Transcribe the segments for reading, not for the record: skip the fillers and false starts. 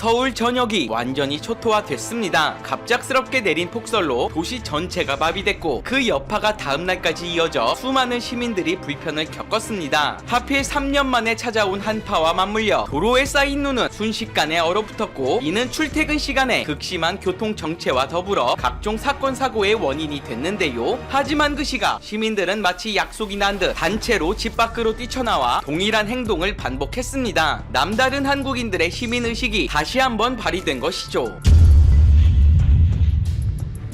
서울 전역이 완전히 초토화됐습니다. 갑작스럽게 내린 폭설로 도시 전체가 마비됐고 그 여파가 다음날까지 이어져 수많은 시민들이 불편을 겪었습니다. 하필 3년 만에 찾아온 한파와 맞물려 도로에 쌓인 눈은 순식간에 얼어붙었고 이는 출퇴근 시간에 극심한 교통 정체와 더불어 각종 사건 사고의 원인이 됐는데요. 하지만 그 시각 시민들은 마치 약속이 난 듯 단체로 집 밖으로 뛰쳐나와 동일한 행동을 반복했습니다. 남다른 한국인들의 시민의식이 다시 한번 발휘된 것이죠.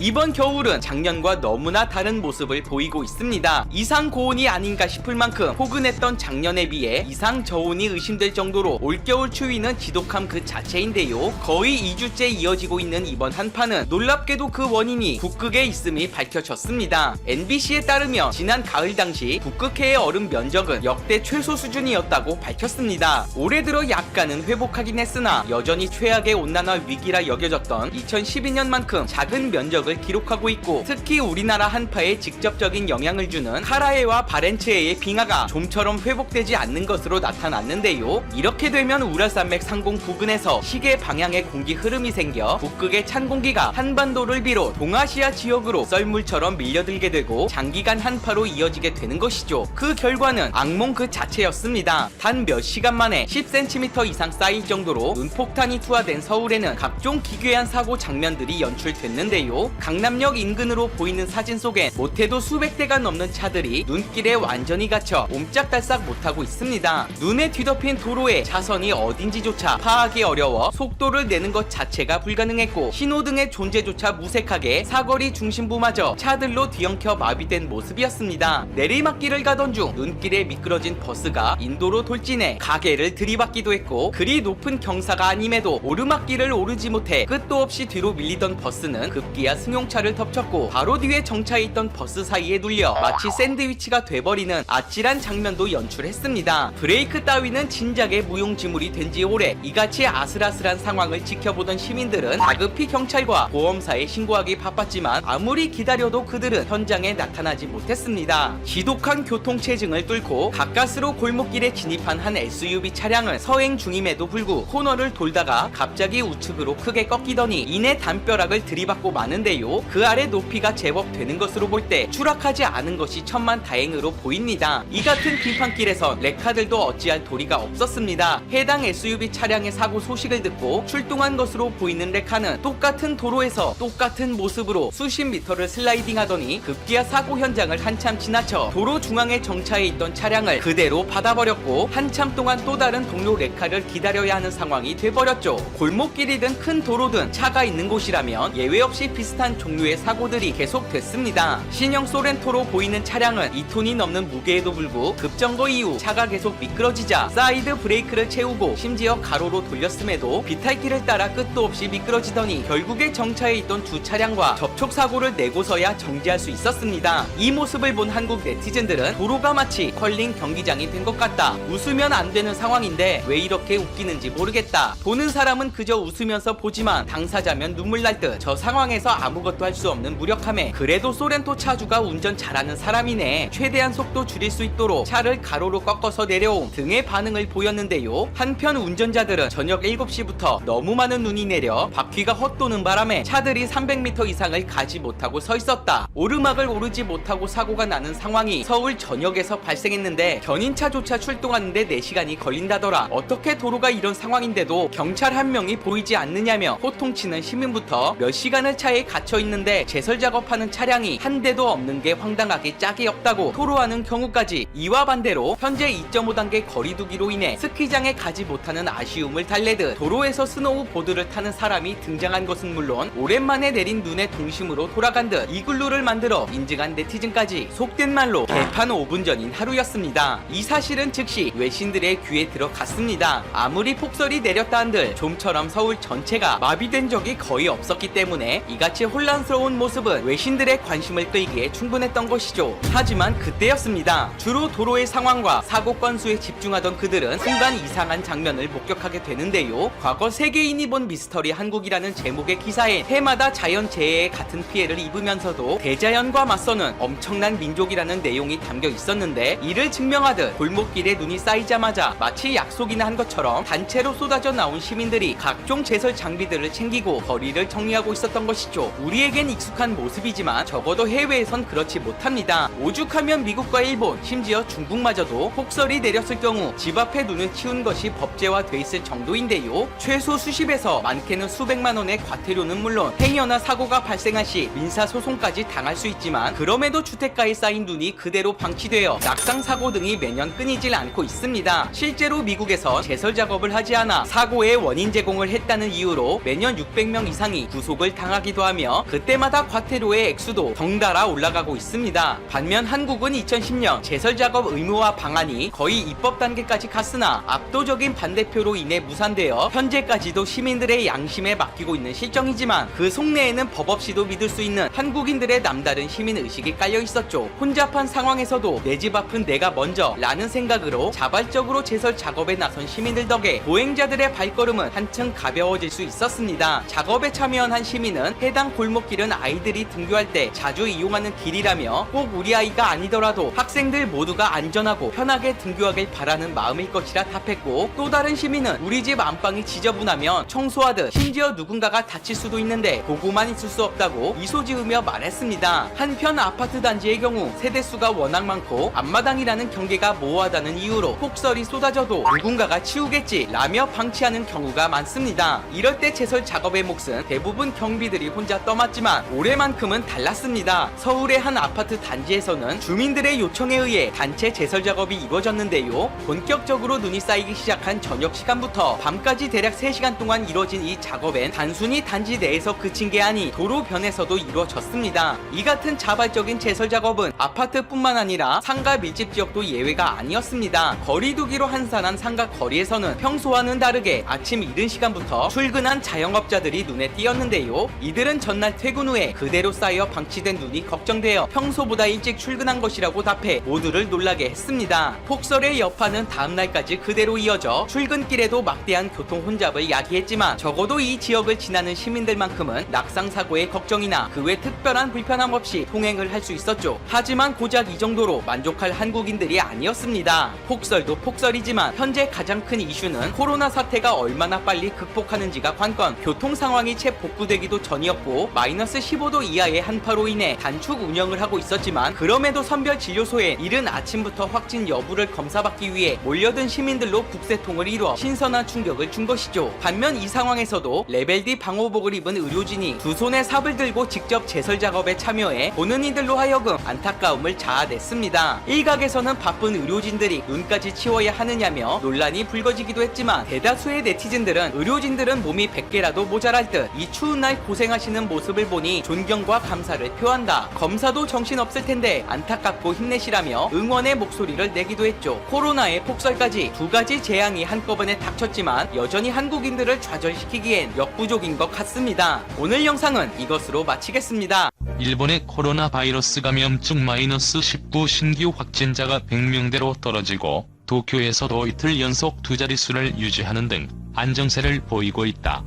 이번 겨울은 작년과 너무나 다른 모습을 보이고 있습니다. 이상 고온이 아닌가 싶을 만큼 포근했던 작년에 비해 이상 저온이 의심될 정도로 올겨울 추위는 지독함 그 자체인데요. 거의 2주째 이어지고 있는 이번 한파는 놀랍게도 그 원인이 북극에 있음이 밝혀졌습니다. NBC에 따르면 지난 가을 당시 북극해의 얼음 면적은 역대 최소 수준이었다고 밝혔습니다. 올해 들어 약간은 회복하긴 했으나 여전히 최악의 온난화 위기라 여겨졌던 2012년만큼 작은 면적을 기록하고 있고 특히 우리나라 한파에 직접적인 영향을 주는 카라해와 바렌츠해의 빙하가 좀처럼 회복되지 않는 것으로 나타났는데요. 이렇게 되면 우라산맥 상공 부근에서 시계 방향의 공기 흐름이 생겨 북극의 찬 공기가 한반도를 비롯 동아시아 지역으로 썰물처럼 밀려들게 되고 장기간 한파로 이어지게 되는 것이죠. 그 결과는 악몽 그 자체였습니다. 단 몇 시간 만에 10cm 이상 쌓일 정도로 눈폭탄이 투하된 서울에는 각종 기괴한 사고 장면들이 연출됐는데요. 강남역 인근으로 보이는 사진 속엔 못해도 수백 대가 넘는 차들이 눈길에 완전히 갇혀 옴짝달싹 못하고 있습니다. 눈에 뒤덮인 도로에 차선이 어딘지조차 파악이 어려워 속도를 내는 것 자체가 불가능했고 신호등의 존재조차 무색하게 사거리 중심부마저 차들로 뒤엉켜 마비된 모습이었습니다. 내리막길을 가던 중 눈길에 미끄러진 버스가 인도로 돌진해 가게를 들이받기도 했고 그리 높은 경사가 아님에도 오르막길을 오르지 못해 끝도 없이 뒤로 밀리던 버스는 급기야 승용차를 덮쳤고 바로 뒤에 정차해 있던 버스 사이에 눌려 마치 샌드위치가 돼버리는 아찔한 장면도 연출했습니다. 브레이크 따위는 진작에 무용지물이 된 지 오래 이같이 아슬아슬한 상황을 지켜보던 시민들은 다급히 경찰과 보험사에 신고하기 바빴지만 아무리 기다려도 그들은 현장에 나타나지 못했습니다. 지독한 교통체증을 뚫고 가까스로 골목길에 진입한 한 SUV 차량은 서행 중임에도 불구 코너를 돌다가 갑자기 우측으로 크게 꺾이더니 이내 담벼락을 들이받고 마는데요. 그 아래 높이가 제법 되는 것으로 볼 때 추락하지 않은 것이 천만다행으로 보입니다. 이 같은 빙판길에선 레카들도 어찌할 도리가 없었습니다. 해당 SUV 차량의 사고 소식을 듣고 출동한 것으로 보이는 레카는 똑같은 도로에서 똑같은 모습으로 수십 미터를 슬라이딩하더니 급기야 사고 현장을 한참 지나쳐 도로 중앙에 정차해 있던 차량을 그대로 받아버렸고 한참 동안 또 다른 동료 레카를 기다려야 하는 상황이 돼버렸죠. 골목길이든 큰 도로든 차가 있는 곳이라면 예외 없이 비슷한 종류의 사고들이 계속됐습니다. 신형 소렌토로 보이는 차량은 2톤이 넘는 무게에도 불구 급정거 이후 차가 계속 미끄러지자 사이드 브레이크를 채우고 심지어 가로로 돌렸음에도 비탈길을 따라 끝도 없이 미끄러지더니 결국에 정차해 있던 두 차량과 접촉사고를 내고서야 정지할 수 있었습니다. 이 모습을 본 한국 네티즌들은 도로가 마치 컬링 경기장이 된 것 같다. 웃으면 안 되는 상황인데 왜 이렇게 웃기는지 모르겠다. 보는 사람은 그저 웃으면서 보지만 당사자면 눈물 날 듯 저 상황에서 아무것도 할 수 없는 무력함에 그래도 소렌토 차주가 운전 잘하는 사람이네. 최대한 속도 줄일 수 있도록 차를 가로로 꺾어서 내려옴 등의 반응을 보였는데요. 한편 운전자들은 저녁 7시부터 너무 많은 눈이 내려 바퀴가 헛도는 바람에 차들이 300m 이상을 가지 못하고 서 있었다. 오르막을 오르지 못하고 사고가 나는 상황이 서울 전역에서 발생했는데 견인차조차 출동하는데 4시간이 걸린다더라. 어떻게 도로가 이런 상황인데도 경찰 한 명이 보이지 않느냐며 호통치는 시민부터 몇 시간을 차에 갇혀 있는데 제설 작업하는 차량이 한 대도 없는 게 황당하게 짝이 없다고 토로하는 경우까지. 이와 반대로 현재 2.5단계 거리두기로 인해 스키장에 가지 못하는 아쉬움을 달래듯 도로에서 스노우보드를 타는 사람이 등장한 것은 물론 오랜만에 내린 눈의 동심으로 돌아간 듯 이글루를 만들어 인증한 네티즌까지. 속된 말로 개판 5분 전인 하루였습니다. 이 사실은 즉시 외신들의 귀에 들어갔습니다. 아무리 폭설이 내렸다 한들 좀처럼 서울 전체가 마비된 적이 거의 없었기 때문에 이같이 혼란스러운 모습은 외신들의 관심을 끌기에 충분했던 것이죠. 하지만 그때였습니다. 주로 도로의 상황과 사고 건수에 집중하던 그들은 순간 이상한 장면을 목격하게 되는데요. 과거 세계인이 본 미스터리 한국이라는 제목의 기사에 해마다 자연재해에 같은 피해를 입으면서도 대자연과 맞서는 엄청난 민족이라는 내용이 담겨 있었는데, 이를 증명하듯 골목길에 눈이 쌓이자마자 마치 약속이나 한 것처럼 단체로 쏟아져 나온 시민들이 각종 제설 장비들을 챙기고 거리를 정리하고 있었던 것이죠. 우리에겐 익숙한 모습이지만 적어도 해외에선 그렇지 못합니다. 오죽하면 미국과 일본, 심지어 중국마저도 폭설이 내렸을 경우 집 앞에 눈을 치운 것이 법제화돼 있을 정도인데요. 최소 수십에서 많게는 수백만 원의 과태료는 물론 행여나 사고가 발생한 시 민사소송까지 당할 수 있지만, 그럼에도 주택가에 쌓인 눈이 그대로 방치되어 낙상 사고 등이 매년 끊이질 않고 있습니다. 실제로 미국에서 제설 작업을 하지 않아 사고의 원인 제공을 했다는 이유로 매년 600명 이상이 구속을 당하기도 하며, 그때마다 과태료의 액수도 덩달아 올라가고 있습니다. 반면 한국은 2010년 제설 작업 의무화 방안이 거의 입법 단계까지 갔으나 압도적인 반대표로 인해 무산되어 현재까지도 시민들의 양심에 맡기고 있는 실정이지만, 그 속내에는 법 없이도 믿을 수 있는 한국인들의 남다른 시민의식이 깔려 있었죠. 혼잡한 상황에서도 내 집 앞은 내가 먼저 라는 생각으로 자발적으로 제설 작업에 나선 시민들 덕에 보행자들의 발걸음은 한층 가벼워질 수 있었습니다. 작업에 참여한 한 시민은 해당 골목길은 아이들이 등교할 때 자주 이용하는 길이라며 꼭 우리 아이가 아니더라도 학생들 모두가 안전하고 편하게 등교하길 바라는 마음일 것이라 답했고, 또 다른 시민은 우리 집 안방이 지저분하면 청소하듯 심지어 누군가가 다칠 수도 있는데 보고만 있을 수 없다고 미소 지으며 말했습니다. 한편 아파트 단지의 경우 세대수가 워낙 많고 앞마당이라는 경계가 모호하다는 이유로 폭설이 쏟아져도 누군가가 치우겠지 라며 방치하는 경우가 많습니다. 이럴 때 제설 작업의 몫은 대부분 경비들이 혼자 떠맡지만 올해만큼은 달랐습니다. 서울의 한 아파트 단지에서는 주민들의 요청에 의해 단체 제설 작업이 이루어졌는데요. 본격적으로 눈이 쌓이기 시작한 저녁 시간부터 밤까지 대략 3시간 동안 이루어진 이 작업엔 단순히 단지 내에서 그친 게 아니 도로변에서도 이루어졌습니다. 이 같은 자발적인 제설 작업은 아파트뿐만 아니라 상가 밀집 지역도 예외가 아니었습니다. 거리두기로 한산한 상가 거리에서는 평소와는 다르게 아침 이른 시간부터 출근한 자영업자들이 눈에 띄었는데요. 이들은 전날 퇴근 후에 그대로 쌓여 방치된 눈이 걱정되어 평소보다 일찍 출근한 것이라고 답해 모두를 놀라게 했습니다. 폭설의 여파는 다음날까지 그대로 이어져 출근길에도 막대한 교통 혼잡을 야기했지만, 적어도 이 지역을 지나는 시민들만큼은 낙상 사고의 걱정이나 그 외 특별한 불편함 없이 통행을 할 수 있었죠. 하지만 고작 이 정도로 만족할 한국인들이 아니었습니다. 폭설도 폭설이지만 현재 가장 큰 이슈는 코로나 사태가 얼마나 빨리 극복하는지가 관건. 교통 상황이 채 복구되기도 전이었고 마이너스 15도 이하의 한파로 인해 단축 운영을 하고 있었지만, 그럼에도 선별 진료소에 이른 아침부터 확진 여부를 검사받기 위해 몰려든 시민들로 국세통을 이루어 신선한 충격을 준 것이죠. 반면 이 상황에서도 레벨 D 방호복을 입은 의료진이 두 손에 삽을 들고 직접 제설 작업에 참여해 보는 이들로 하여금 안타까움을 자아냈습니다. 일각에서는 바쁜 의료진들이 눈까지 치워야 하느냐며 논란이 불거지기도 했지만, 대다수의 네티즌들은 의료진들은 몸이 100개라도 모자랄 듯 이 추운 날 고생하시는 모습을 보니 존경과 감사를 표한다. 검사도 정신없을 텐데 안타깝고 힘내시라며 응원의 목소리를 내기도 했죠. 코로나의 폭설까지 두 가지 재앙이 한꺼번에 닥쳤지만 여전히 한국인들을 좌절시키기엔 역부족인 것 같습니다. 오늘 영상은 이것으로 마치겠습니다. 일본의 코로나 바이러스 감염증 -19 신규 확진자가 100명대로 떨어지고 도쿄에서도 이틀 연속 두 자릿수를 유지하는 등 안정세를 보이고 있다.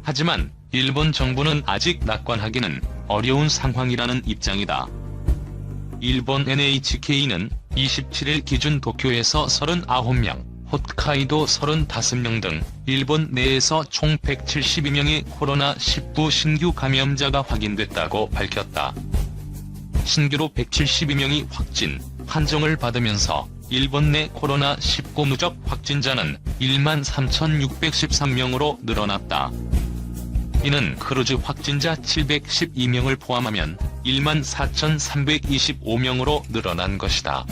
하지만 일본 정부는 아직 낙관하기는 어려운 상황이라는 입장이다. 일본 NHK는 27일 기준 도쿄에서 39명, 홋카이도 35명 등 일본 내에서 총 172명의 코로나19 신규 감염자가 확인됐다고 밝혔다. 신규로 172명이 확진, 판정을 받으면서 일본 내 코로나19 누적 확진자는 13,613명으로 늘어났다. 이는 크루즈 확진자 712명을 포함하면 14,325명으로 늘어난 것이다.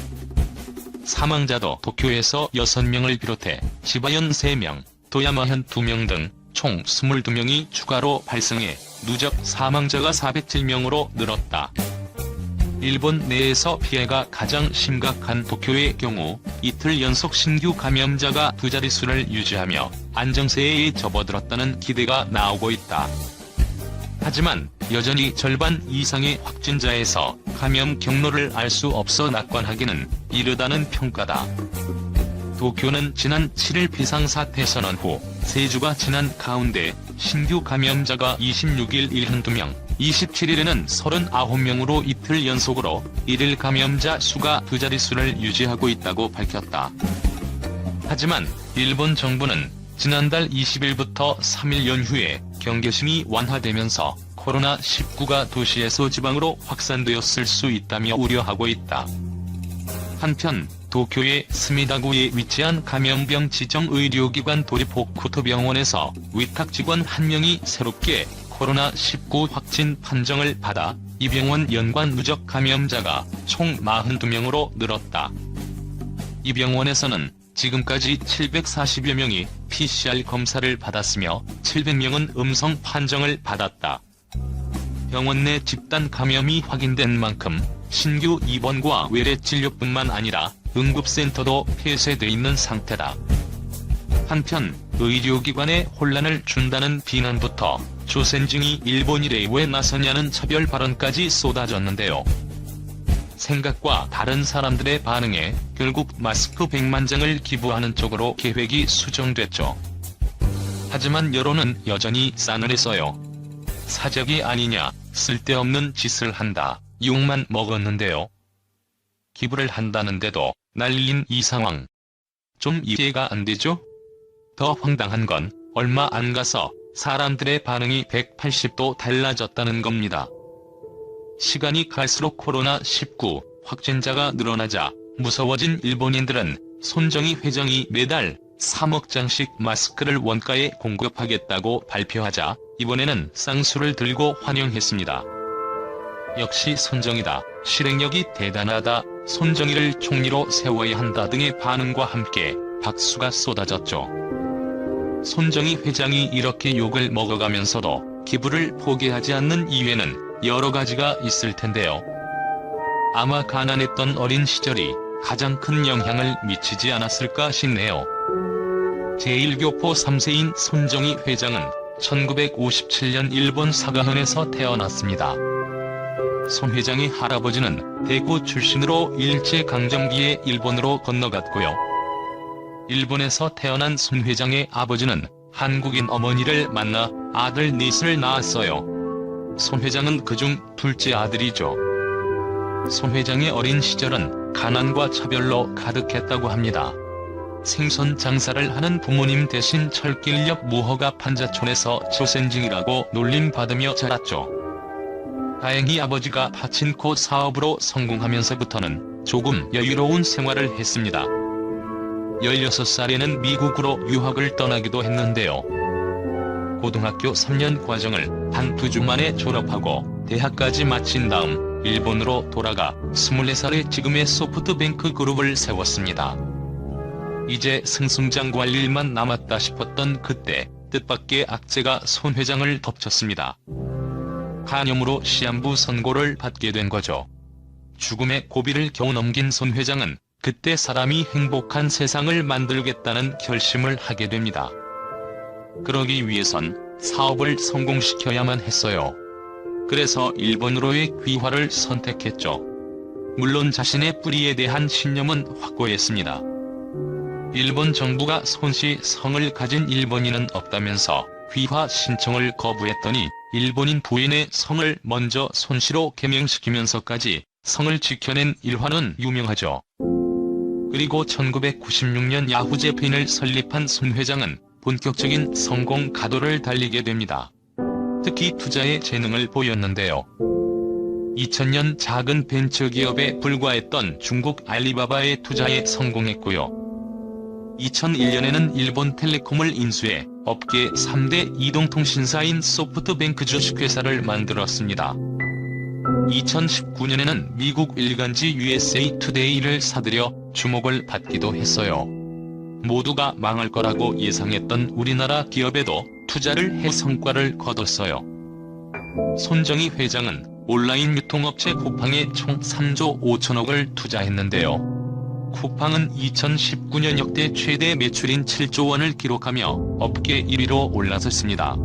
사망자도 도쿄에서 6명을 비롯해 지바현 3명, 도야마현 2명 등 총 22명이 추가로 발생해 누적 사망자가 407명으로 늘었다. 일본 내에서 피해가 가장 심각한 도쿄의 경우 이틀 연속 신규 감염자가 두 자릿수를 유지하며 안정세에 접어들었다는 기대가 나오고 있다. 하지만 여전히 절반 이상의 확진자에서 감염 경로를 알 수 없어 낙관하기는 이르다는 평가다. 도쿄는 지난 7일 비상사태 선언 후 3주가 지난 가운데 신규 감염자가 26일 72명, 27일에는 39명으로 이틀 연속으로 일일 감염자 수가 두 자릿수를 유지하고 있다고 밝혔다. 하지만 일본 정부는 지난달 20일부터 3일 연휴에 경계심이 완화되면서 코로나19가 도시에서 지방으로 확산되었을 수 있다며 우려하고 있다. 한편 도쿄의 스미다구에 위치한 감염병 지정 의료기관 도립 호쿠토 병원에서 위탁 직원 1명이 새롭게 코로나19 확진 판정을 받아 이 병원 연관 누적 감염자가 총 42명으로 늘었다. 이 병원에서는 지금까지 740여 명이 PCR 검사를 받았으며 700명은 음성 판정을 받았다. 병원 내 집단 감염이 확인된 만큼 신규 입원과 외래 진료뿐만 아니라 응급센터도 폐쇄돼 있는 상태다. 한편 의료기관에 혼란을 준다는 비난부터 조센징이 일본 일에 왜 나서냐는 차별 발언까지 쏟아졌는데요. 생각과 다른 사람들의 반응에 결국 마스크 100만 장을 기부하는 쪽으로 계획이 수정됐죠. 하지만 여론은 여전히 싸늘했어요. 사적이 아니냐, 쓸데없는 짓을 한다, 욕만 먹었는데요. 기부를 한다는데도 날린 이 상황. 좀 이해가 안 되죠? 더 황당한 건 얼마 안 가서 사람들의 반응이 180도 달라졌다는 겁니다. 시간이 갈수록 코로나19 확진자가 늘어나자 무서워진 일본인들은 손정희 회장이 매달 3억 장씩 마스크를 원가에 공급하겠다고 발표하자 이번에는 쌍수를 들고 환영했습니다. 역시 손정희다, 실행력이 대단하다, 손정희를 총리로 세워야 한다 등의 반응과 함께 박수가 쏟아졌죠. 손정희 회장이 이렇게 욕을 먹어가면서도 기부를 포기하지 않는 이유에는 여러 가지가 있을 텐데요. 아마 가난했던 어린 시절이 가장 큰 영향을 미치지 않았을까 싶네요. 제1교포 3세인 손정희 회장은 1957년 일본 사가현에서 태어났습니다. 손 회장의 할아버지는 대구 출신으로 일제강점기에 일본으로 건너갔고요. 일본에서 태어난 손 회장의 아버지는 한국인 어머니를 만나 아들 넷을 낳았어요. 손 회장은 그중 둘째 아들이죠. 손 회장의 어린 시절은 가난과 차별로 가득했다고 합니다. 생선 장사를 하는 부모님 대신 철길역 무허가 판자촌에서 조센징이라고 놀림받으며 자랐죠. 다행히 아버지가 파친코 사업으로 성공하면서부터는 조금 여유로운 생활을 했습니다. 16살에는 미국으로 유학을 떠나기도 했는데요. 고등학교 3년 과정을 단 2주 만에 졸업하고 대학까지 마친 다음 일본으로 돌아가 24살에 지금의 소프트뱅크 그룹을 세웠습니다. 이제 승승장구할 일만 남았다 싶었던 그때 뜻밖의 악재가 손 회장을 덮쳤습니다. 간염으로 시한부 선고를 받게 된 거죠. 죽음의 고비를 겨우 넘긴 손 회장은 그때 사람이 행복한 세상을 만들겠다는 결심을 하게 됩니다. 그러기 위해선 사업을 성공시켜야만 했어요. 그래서 일본으로의 귀화를 선택했죠. 물론 자신의 뿌리에 대한 신념은 확고했습니다. 일본 정부가 손씨 성을 가진 일본인은 없다면서 귀화 신청을 거부했더니 일본인 부인의 성을 먼저 손씨로 개명시키면서까지 성을 지켜낸 일화는 유명하죠. 그리고 1996년 야후재팬을 설립한 손 회장은 본격적인 성공 가도를 달리게 됩니다. 특히 투자에 재능을 보였는데요. 2000년 작은 벤처기업에 불과했던 중국 알리바바의 투자에 성공했고요. 2001년에는 일본텔레콤을 인수해 업계 3대 이동통신사인 소프트뱅크 주식회사를 만들었습니다. 2019년에는 미국 일간지 USA 투데이를 사들여 주목을 받기도 했어요. 모두가 망할 거라고 예상했던 우리나라 기업에도 투자를 해 성과를 거뒀어요. 손정희 회장은 온라인 유통업체 쿠팡에 총 3조 5천억을 투자했는데요. 쿠팡은 2019년 역대 최대 매출인 7조 원을 기록하며 업계 1위로 올라섰습니다.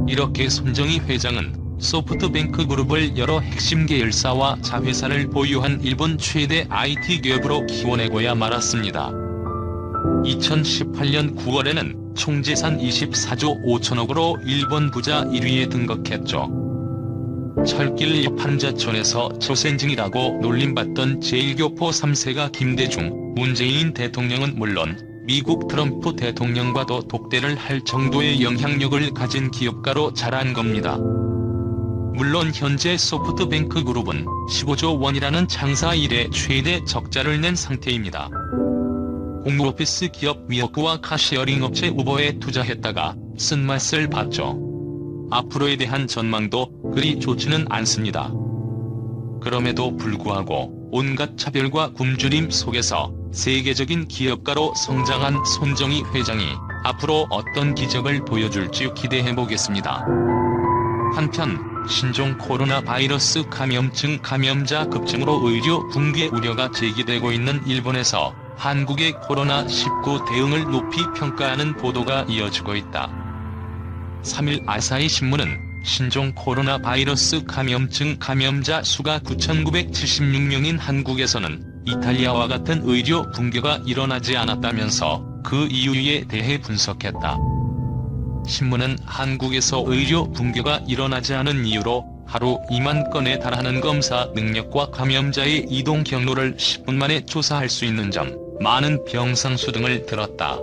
이렇게 손정희 회장은 소프트뱅크 그룹을 여러 핵심 계열사와 자회사를 보유한 일본 최대 IT 기업으로 키워내고야 말았습니다. 2018년 9월에는 총재산 24조 5천억으로 일본 부자 1위에 등극했죠. 철길 옆 한자촌에서 조센증이라고 놀림받던 제1교포 3세가 김대중, 문재인 대통령은 물론 미국 트럼프 대통령과도 독대를 할 정도의 영향력을 가진 기업가로 자란 겁니다. 물론 현재 소프트뱅크 그룹은 15조 원이라는 장사 이래 최대 적자를 낸 상태입니다. 공무오피스 기업 미어크와 카시어링 업체 우버에 투자했다가 쓴맛을 봤죠. 앞으로에 대한 전망도 그리 좋지는 않습니다. 그럼에도 불구하고 온갖 차별과 굶주림 속에서 세계적인 기업가로 성장한 손정희 회장이 앞으로 어떤 기적을 보여줄지 기대해보겠습니다. 한편 신종 코로나 바이러스 감염증 감염자 급증으로 의료 붕괴 우려가 제기되고 있는 일본에서 한국의 코로나19 대응을 높이 평가하는 보도가 이어지고 있다. 3일 아사히 신문은 신종 코로나 바이러스 감염증 감염자 수가 9,976명인 한국에서는 이탈리아와 같은 의료 붕괴가 일어나지 않았다면서 그 이유에 대해 분석했다. 신문은 한국에서 의료 붕괴가 일어나지 않은 이유로 하루 2만 건에 달하는 검사 능력과 감염자의 이동 경로를 10분 만에 조사할 수 있는 점, 많은 병상수 등을 들었다.